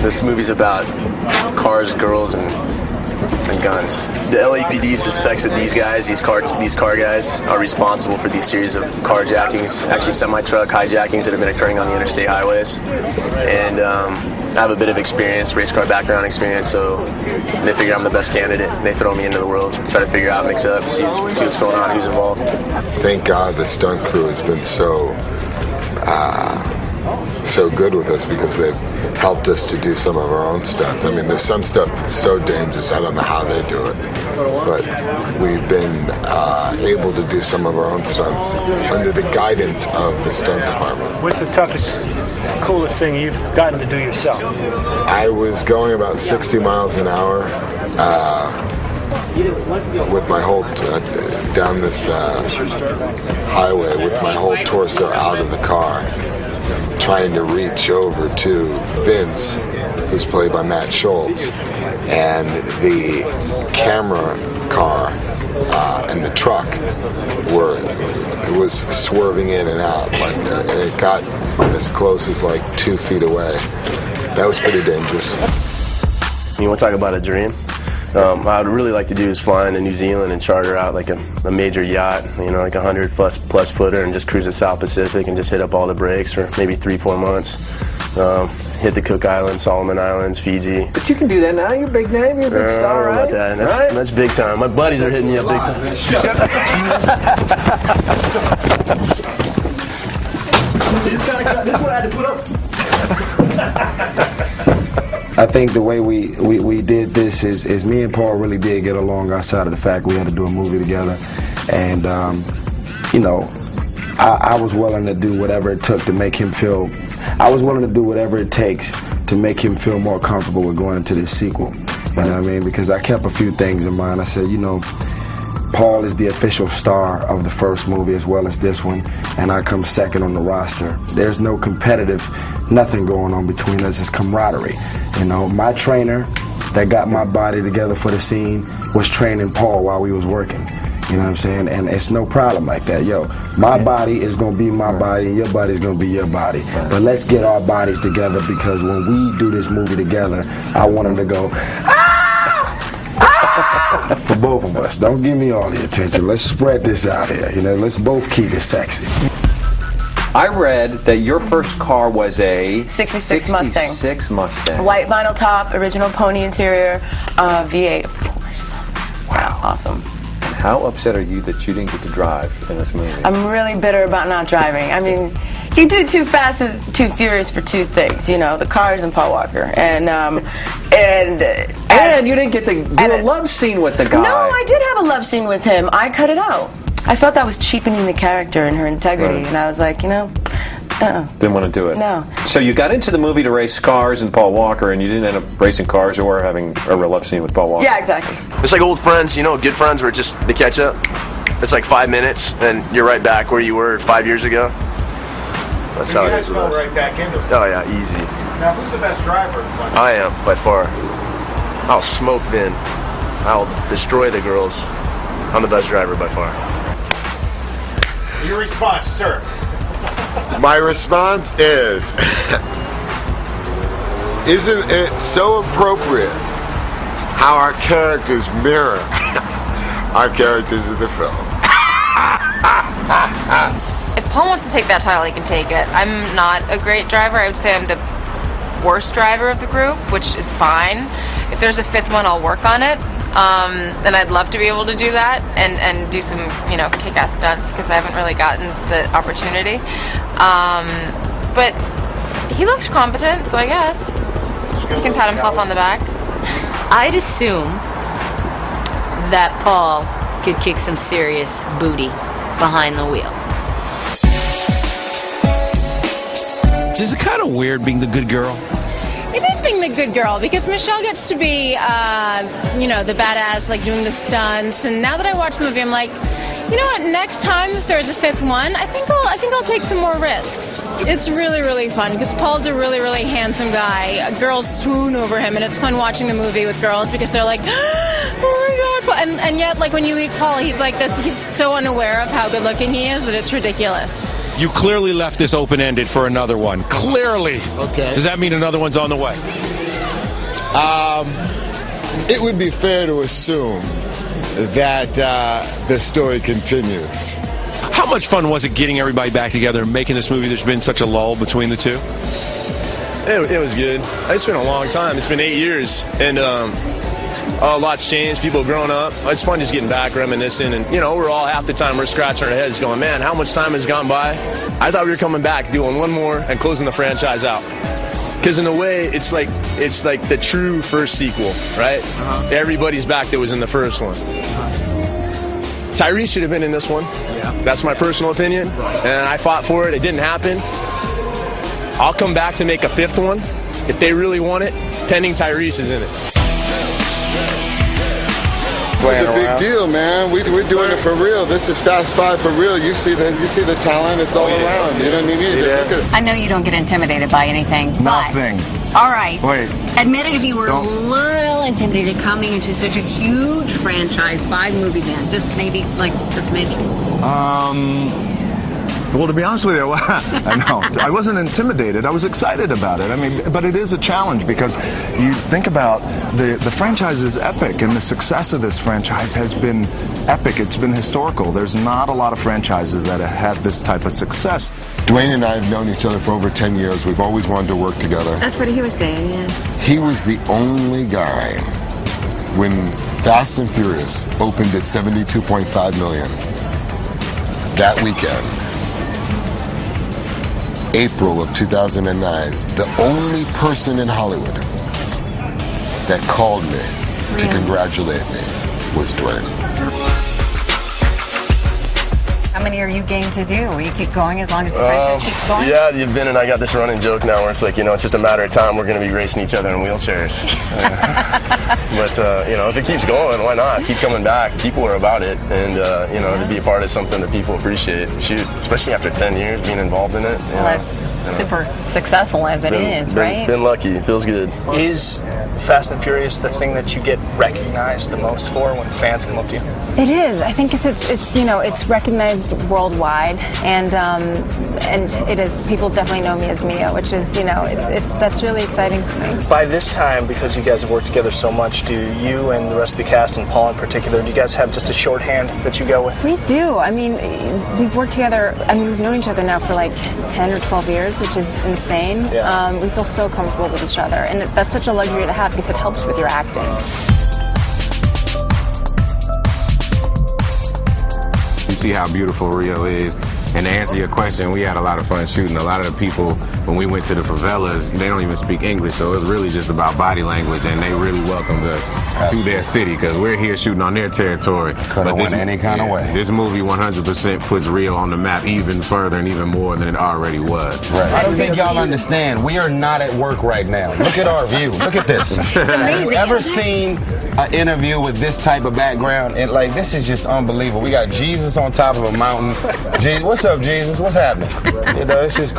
This movie's about cars, girls, and guns. The LAPD suspects that these guys, these car guys, are responsible for these series of carjackings, actually semi-truck hijackings that have been occurring on the interstate highways. And I have a bit of experience, race car background experience, so they figure I'm the best candidate. They throw me into the world, try to figure out, mix up, see what's going on, who's involved. Thank God the stunt crew has been so good with us, because they've helped us to do some of our own stunts. I mean, there's some stuff that's so dangerous, I don't know how they do it, but we've been able to do some of our own stunts under the guidance of the stunt department. What's the toughest, coolest thing you've gotten to do yourself? I was going about 60 miles an hour with my whole down this highway with my whole torso out of the car, trying to reach over to Vince, who's played by Matt Schultz, and the camera car and the truck was swerving in and out. Like it got as close as like 2 feet away. That was pretty dangerous. You want to talk about a dream? What I'd really like to do is fly into New Zealand and charter out like a major yacht, you know, like 100 plus footer, and just cruise the South Pacific and just hit up all the breaks for maybe 3-4 months. Hit the Cook Islands, Solomon Islands, Fiji. But you can do that now. You're a big name. You're a big star, right? That's big time. My buddies are hitting me up big time. This one I had to put up. I think the way we did this is me and Paul really did get along, outside of the fact we had to do a movie together. And, you know, I was willing to do whatever it took to make him feel, I was willing to do whatever it takes to make him feel more comfortable with going into this sequel. You know what I mean? Because I kept a few things in mind. I said, you know, Paul is the official star of the first movie as well as this one, and I come second on the roster. There's no competitive, nothing going on between us. It's camaraderie. You know, my trainer that got my body together for the scene was training Paul while we was working. You know what I'm saying? And it's no problem like that. Yo, my body is going to be my body, and your body is going to be your body. But let's get our bodies together, because when we do this movie together, I want him to go, for both of us. Don't give me all the attention. Let's spread this out here. You know, let's both keep it sexy. I read that your first car was a 66 Mustang. White vinyl top, original pony interior, V8, of course. Wow. Awesome. How upset are you that you didn't get to drive in this movie? I'm really bitter about not driving. I mean, you do Too Fast and Too Furious for two things, you know, the cars and Paul Walker. And you didn't get to do a love scene with the guy. No, I did have a love scene with him. I cut it out. I felt that was cheapening the character and her integrity, and I was like, you know, didn't want to do it. No. So you got into the movie to race cars and Paul Walker, and you didn't end up racing cars or having a real love scene with Paul Walker. Yeah, exactly. It's like old friends, you know, good friends where just they catch up. It's like 5 minutes, and you're right back where you were 5 years ago. That's how it is with us. Right back into it. Oh yeah, easy. Now, who's the best driver? I am, by far. I'll smoke Vin. I'll destroy the girls. I'm the best driver by far. Your response, sir? My response is, isn't it so appropriate how our characters mirror our characters in the film? If Paul wants to take that title, he can take it. I'm not a great driver. I would say I'm the worst driver of the group, which is fine. If there's a fifth one, I'll work on it. And I'd love to be able to do that and do some, you know, kick-ass stunts, because I haven't really gotten the opportunity. But he looks competent, so I guess he can pat himself on the back. I'd assume that Paul could kick some serious booty behind the wheel. Is it kind of weird being the good girl? It is being the good girl, because Michelle gets to be, you know, the badass, like doing the stunts. And now that I watch the movie, I'm like, you know what? Next time, if there's a fifth one, I think I'll take some more risks. It's really, really fun, because Paul's a really, really handsome guy. Girls swoon over him, and it's fun watching the movie with girls, because they're like, oh my God. And yet, like when you meet Paul, he's like this. He's so unaware of how good looking he is that it's ridiculous. You clearly left this open-ended for another one. Clearly. Okay. Does that mean another one's on the way? It would be fair to assume that the story continues. How much fun was it getting everybody back together and making this movie? There's been such a lull between the two. It was good. It's been a long time. It's been 8 years, and a lot's changed. People have grown up. It's fun just getting back, reminiscing, and we're all half the time we're scratching our heads, going, "Man, how much time has gone by?" I thought we were coming back, doing one more, and closing the franchise out. Because in a way, it's like the true first sequel, right? Everybody's back that was in the first one. Tyrese should have been in this one. Yeah. That's my personal opinion, and I fought for it. It didn't happen. I'll come back to make a 5th one if they really want it, pending Tyrese is in it. It's a big deal, man. We're doing it for real. This is Fast 5 for real. You see the talent. It's all around. You know what I mean? I know you don't get intimidated by anything. Nothing. But, all right. Wait. Admit it if you were a little intimidated coming into such a huge franchise, 5 movies in. Just maybe like a smidge. Well, to be honest with you, I wasn't intimidated. I was excited about it. I mean, but it is a challenge because you think about the franchise is epic, and the success of this franchise has been epic. It's been historical. There's not a lot of franchises that have had this type of success. Dwayne and I have known each other for over 10 years. We've always wanted to work together. That's what he was saying, yeah. He was the only guy when Fast and Furious opened at $72.5 million that weekend. April of 2009, the only person in Hollywood that called me to congratulate me was Dwayne. How many are you game to do? Will you keep going as long as the franchise keeps going? Yeah, Vin and I got this running joke now where it's like, it's just a matter of time. We're going to be racing each other in wheelchairs. But, if it keeps going, why not? Keep coming back. People are about it. And, to be a part of something that people appreciate. Shoot, especially after 10 years being involved in it. Well, that's super successful as it is, right? Been lucky. It feels good. Is Fast and Furious the thing that you get recognized the most for when fans come up to you? It is. I think it's recognized worldwide, and it is. People definitely know me as Mia, which is that's really exciting for me. By this time, because you guys have worked together so much, do you and the rest of the cast, and Paul in particular, do you guys have just a shorthand that you go with? We do. I mean, we've worked together. I mean, we've known each other now for like 10 or 12 years, which is insane. Yeah. We feel so comfortable with each other, and that's such a luxury to have because it helps with your acting. You see how beautiful Rio is. And to answer your question, we had a lot of fun shooting. A lot of the people, when we went to the favelas, they don't even speak English, so it was really just about body language, and they really welcomed us to their city because we're here shooting on their territory. Could have went any kind of way. This movie 100% puts Rio on the map even further and even more than it already was. Right. I don't think y'all understand. We are not at work right now. Look at our view. Look at this. Have you ever seen an interview with this type of background? And this is just unbelievable. We got Jesus on top of a mountain. Jesus, what's up, Jesus? What's happening? It's just